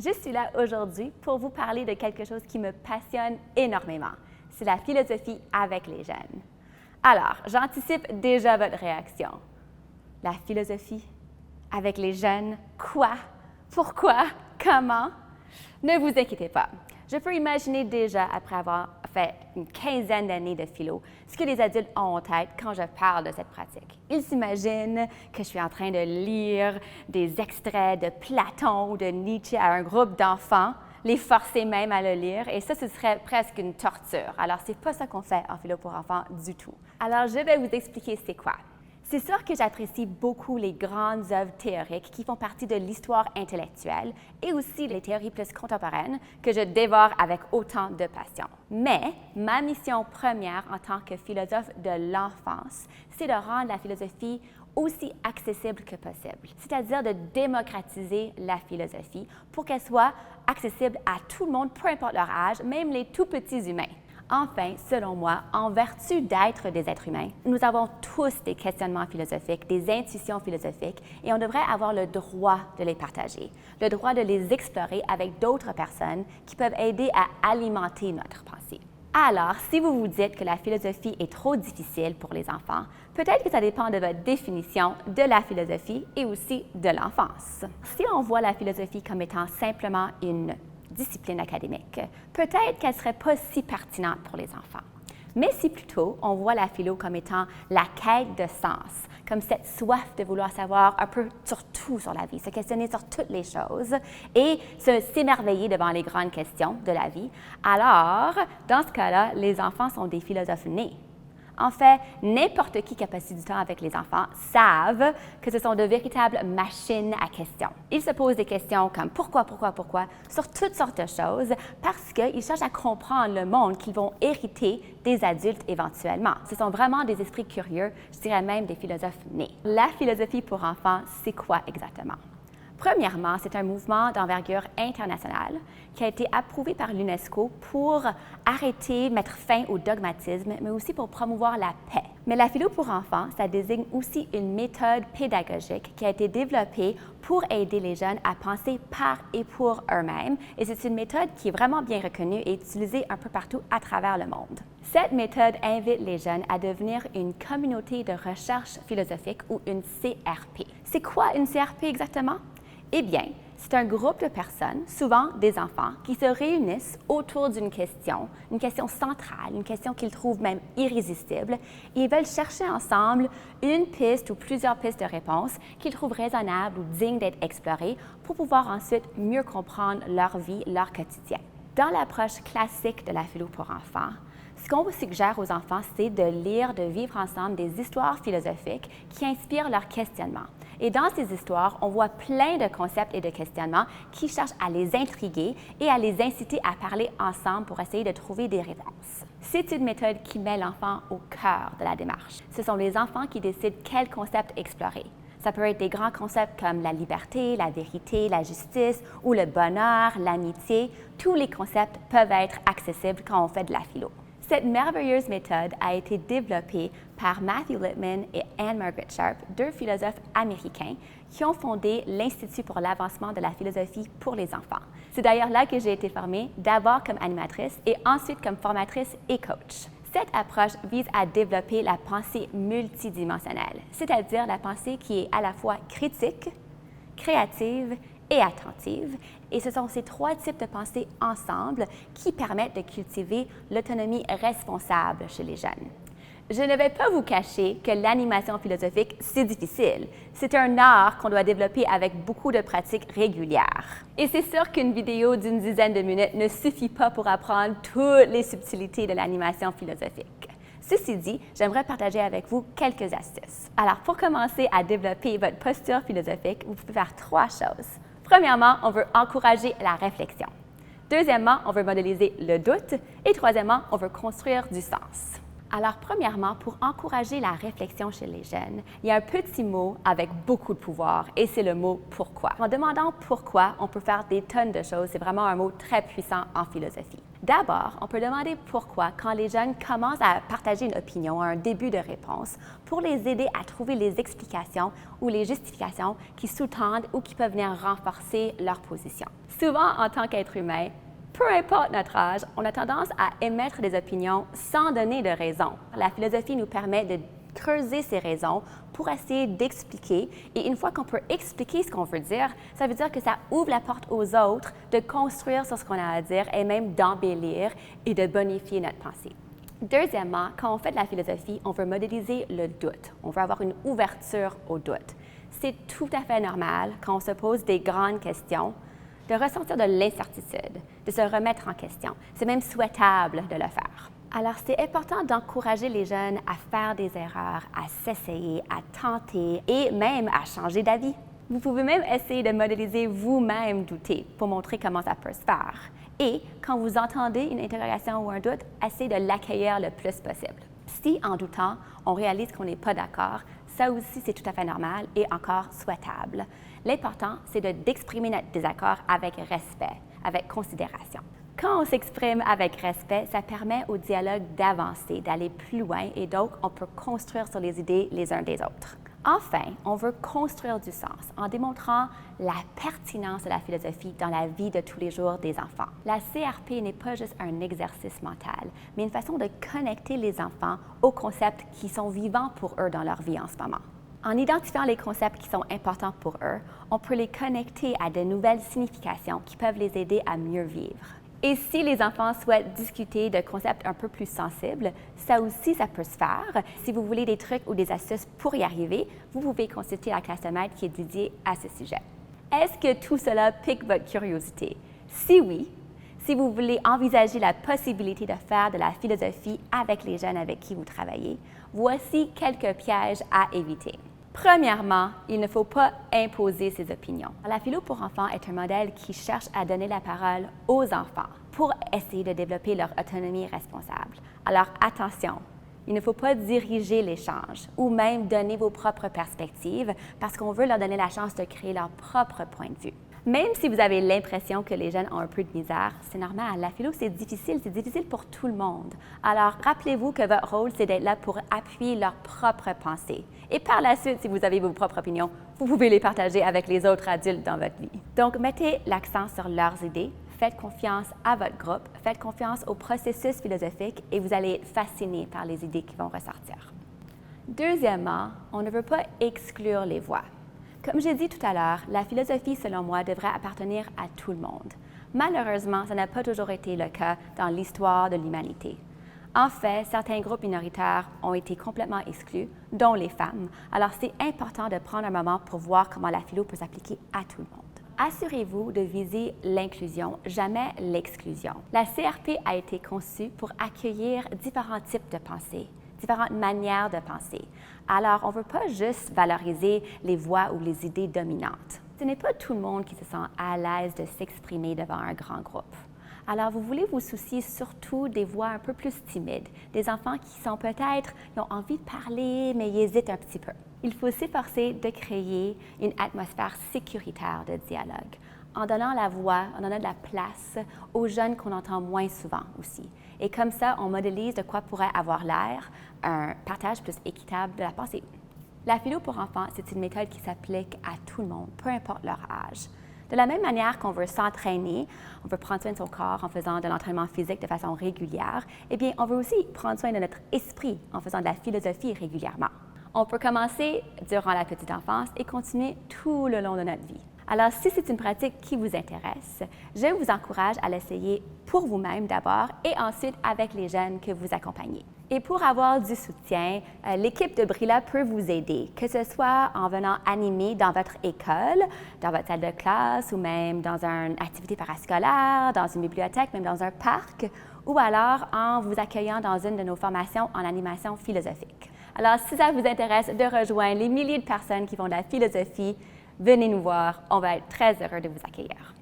Je suis là aujourd'hui pour vous parler de quelque chose qui me passionne énormément. C'est la philosophie avec les jeunes. Alors, j'anticipe déjà votre réaction. La philosophie avec les jeunes? Quoi? Pourquoi? Comment? Ne vous inquiétez pas. Je peux imaginer déjà, après avoir fait une quinzaine d'années de philo, ce que les adultes ont en tête quand je parle de cette pratique. Ils s'imaginent que je suis en train de lire des extraits de Platon ou de Nietzsche à un groupe d'enfants, les forcer même à le lire, et ça, ce serait presque une torture. Alors, c'est pas ça qu'on fait en philo pour enfants du tout. Alors, je vais vous expliquer c'est quoi. C'est sûr que j'apprécie beaucoup les grandes œuvres théoriques qui font partie de l'histoire intellectuelle et aussi les théories plus contemporaines que je dévore avec autant de passion. Mais ma mission première en tant que philosophe de l'enfance, c'est de rendre la philosophie aussi accessible que possible, c'est-à-dire de démocratiser la philosophie pour qu'elle soit accessible à tout le monde, peu importe leur âge, même les tout petits humains. Enfin, selon moi, en vertu d'être des êtres humains, nous avons tous des questionnements philosophiques, des intuitions philosophiques, et on devrait avoir le droit de les partager, le droit de les explorer avec d'autres personnes qui peuvent aider à alimenter notre pensée. Alors, si vous vous dites que la philosophie est trop difficile pour les enfants, peut-être que ça dépend de votre définition de la philosophie et aussi de l'enfance. Si on voit la philosophie comme étant simplement une discipline académique, peut-être qu'elle ne serait pas si pertinente pour les enfants. Mais si plutôt on voit la philo comme étant la quête de sens, comme cette soif de vouloir savoir un peu sur tout sur la vie, se questionner sur toutes les choses et s'émerveiller devant les grandes questions de la vie, alors, dans ce cas-là, les enfants sont des philosophes nés. En fait, n'importe qui passe du temps avec les enfants savent que ce sont de véritables machines à questions. Ils se posent des questions comme pourquoi sur toutes sortes de choses parce qu'ils cherchent à comprendre le monde qu'ils vont hériter des adultes éventuellement. Ce sont vraiment des esprits curieux, je dirais même des philosophes nés. La philosophie pour enfants, c'est quoi exactement? Premièrement, c'est un mouvement d'envergure internationale qui a été approuvé par l'UNESCO pour arrêter, mettre fin au dogmatisme, mais aussi pour promouvoir la paix. Mais la philo pour enfants, ça désigne aussi une méthode pédagogique qui a été développée pour aider les jeunes à penser par et pour eux-mêmes, et c'est une méthode qui est vraiment bien reconnue et utilisée un peu partout à travers le monde. Cette méthode invite les jeunes à devenir une communauté de recherche philosophique ou une CRP. C'est quoi une CRP exactement? Eh bien, c'est un groupe de personnes, souvent des enfants, qui se réunissent autour d'une question centrale, une question qu'ils trouvent même irrésistible, et ils veulent chercher ensemble une piste ou plusieurs pistes de réponse qu'ils trouvent raisonnables ou dignes d'être explorées pour pouvoir ensuite mieux comprendre leur vie, leur quotidien. Dans l'approche classique de la philo pour enfants, ce qu'on vous suggère aux enfants, c'est de lire, de vivre ensemble des histoires philosophiques qui inspirent leur questionnement. Et dans ces histoires, on voit plein de concepts et de questionnements qui cherchent à les intriguer et à les inciter à parler ensemble pour essayer de trouver des réponses. C'est une méthode qui met l'enfant au cœur de la démarche. Ce sont les enfants qui décident quel concept explorer. Ça peut être des grands concepts comme la liberté, la vérité, la justice ou le bonheur, l'amitié. Tous les concepts peuvent être accessibles quand on fait de la philo. Cette merveilleuse méthode a été développée par Matthew Lipman et Anne Margaret Sharp, deux philosophes américains qui ont fondé l'Institut pour l'avancement de la philosophie pour les enfants. C'est d'ailleurs là que j'ai été formée, d'abord comme animatrice et ensuite comme formatrice et coach. Cette approche vise à développer la pensée multidimensionnelle, c'est-à-dire la pensée qui est à la fois critique, créative et attentive. Et ce sont ces trois types de pensée ensemble qui permettent de cultiver l'autonomie responsable chez les jeunes. Je ne vais pas vous cacher que l'animation philosophique, c'est difficile. C'est un art qu'on doit développer avec beaucoup de pratiques régulières. Et c'est sûr qu'une vidéo d'une dizaine de minutes ne suffit pas pour apprendre toutes les subtilités de l'animation philosophique. Ceci dit, j'aimerais partager avec vous quelques astuces. Alors, pour commencer à développer votre posture philosophique, vous pouvez faire trois choses. Premièrement, on veut encourager la réflexion. Deuxièmement, on veut modéliser le doute. Et troisièmement, on veut construire du sens. Alors, premièrement, pour encourager la réflexion chez les jeunes, il y a un petit mot avec beaucoup de pouvoir et c'est le mot « pourquoi ». En demandant pourquoi, on peut faire des tonnes de choses. C'est vraiment un mot très puissant en philosophie. D'abord, on peut demander pourquoi quand les jeunes commencent à partager une opinion, un début de réponse, pour les aider à trouver les explications ou les justifications qui sous-tendent ou qui peuvent venir renforcer leur position. Souvent, en tant qu'être humain, peu importe notre âge, on a tendance à émettre des opinions sans donner de raison. La philosophie nous permet de creuser ces raisons pour essayer d'expliquer. Et une fois qu'on peut expliquer ce qu'on veut dire, ça veut dire que ça ouvre la porte aux autres de construire sur ce qu'on a à dire et même d'embellir et de bonifier notre pensée. Deuxièmement, quand on fait de la philosophie, on veut modéliser le doute. On veut avoir une ouverture au doute. C'est tout à fait normal quand on se pose des grandes questions de ressentir de l'incertitude, de se remettre en question. C'est même souhaitable de le faire. Alors, c'est important d'encourager les jeunes à faire des erreurs, à s'essayer, à tenter et même à changer d'avis. Vous pouvez même essayer de modéliser vous-même douter pour montrer comment ça peut se faire. Et quand vous entendez une interrogation ou un doute, essayez de l'accueillir le plus possible. Si, en doutant, on réalise qu'on n'est pas d'accord, ça aussi, c'est tout à fait normal et encore souhaitable. L'important, c'est d'exprimer notre désaccord avec respect, avec considération. Quand on s'exprime avec respect, ça permet au dialogue d'avancer, d'aller plus loin et donc on peut construire sur les idées les uns des autres. Enfin, on veut construire du sens en démontrant la pertinence de la philosophie dans la vie de tous les jours des enfants. La CRP n'est pas juste un exercice mental, mais une façon de connecter les enfants aux concepts qui sont vivants pour eux dans leur vie en ce moment. En identifiant les concepts qui sont importants pour eux, on peut les connecter à de nouvelles significations qui peuvent les aider à mieux vivre. Et si les enfants souhaitent discuter de concepts un peu plus sensibles, ça aussi, ça peut se faire. Si vous voulez des trucs ou des astuces pour y arriver, vous pouvez consulter la classe de maître qui est dédiée à ce sujet. Est-ce que tout cela pique votre curiosité? Si oui, si vous voulez envisager la possibilité de faire de la philosophie avec les jeunes avec qui vous travaillez, voici quelques pièges à éviter. Premièrement, il ne faut pas imposer ses opinions. La philo pour enfants est un modèle qui cherche à donner la parole aux enfants pour essayer de développer leur autonomie responsable. Alors attention, il ne faut pas diriger l'échange ou même donner vos propres perspectives parce qu'on veut leur donner la chance de créer leur propre point de vue. Même si vous avez l'impression que les jeunes ont un peu de misère, c'est normal. La philo, c'est difficile pour tout le monde. Alors, rappelez-vous que votre rôle, c'est d'être là pour appuyer leurs propres pensées. Et par la suite, si vous avez vos propres opinions, vous pouvez les partager avec les autres adultes dans votre vie. Donc, mettez l'accent sur leurs idées, faites confiance à votre groupe, faites confiance au processus philosophique et vous allez être fasciné par les idées qui vont ressortir. Deuxièmement, on ne veut pas exclure les voix. Comme j'ai dit tout à l'heure, la philosophie, selon moi, devrait appartenir à tout le monde. Malheureusement, ça n'a pas toujours été le cas dans l'histoire de l'humanité. En fait, certains groupes minoritaires ont été complètement exclus, dont les femmes. Alors, c'est important de prendre un moment pour voir comment la philo peut s'appliquer à tout le monde. Assurez-vous de viser l'inclusion, jamais l'exclusion. La CRP a été conçue pour accueillir différents types de pensées, différentes manières de penser. Alors, on ne veut pas juste valoriser les voix ou les idées dominantes. Ce n'est pas tout le monde qui se sent à l'aise de s'exprimer devant un grand groupe. Alors, vous voulez vous soucier surtout des voix un peu plus timides, des enfants qui sont peut-être, ils ont envie de parler, mais ils hésitent un petit peu. Il faut s'efforcer de créer une atmosphère sécuritaire de dialogue, en donnant la voix, en donnant de la place aux jeunes qu'on entend moins souvent aussi. Et comme ça, on modélise de quoi pourrait avoir l'air un partage plus équitable de la pensée. La philo pour enfants, c'est une méthode qui s'applique à tout le monde, peu importe leur âge. De la même manière qu'on veut s'entraîner, on veut prendre soin de son corps en faisant de l'entraînement physique de façon régulière, eh bien, on veut aussi prendre soin de notre esprit en faisant de la philosophie régulièrement. On peut commencer durant la petite enfance et continuer tout le long de notre vie. Alors, si c'est une pratique qui vous intéresse, je vous encourage à l'essayer pour vous-même d'abord et ensuite avec les jeunes que vous accompagnez. Et pour avoir du soutien, l'équipe de Brilla peut vous aider, que ce soit en venant animer dans votre école, dans votre salle de classe ou même dans une activité parascolaire, dans une bibliothèque, même dans un parc, ou alors en vous accueillant dans une de nos formations en animation philosophique. Alors, si ça vous intéresse de rejoindre les milliers de personnes qui font de la philosophie, venez nous voir, on va être très heureux de vous accueillir.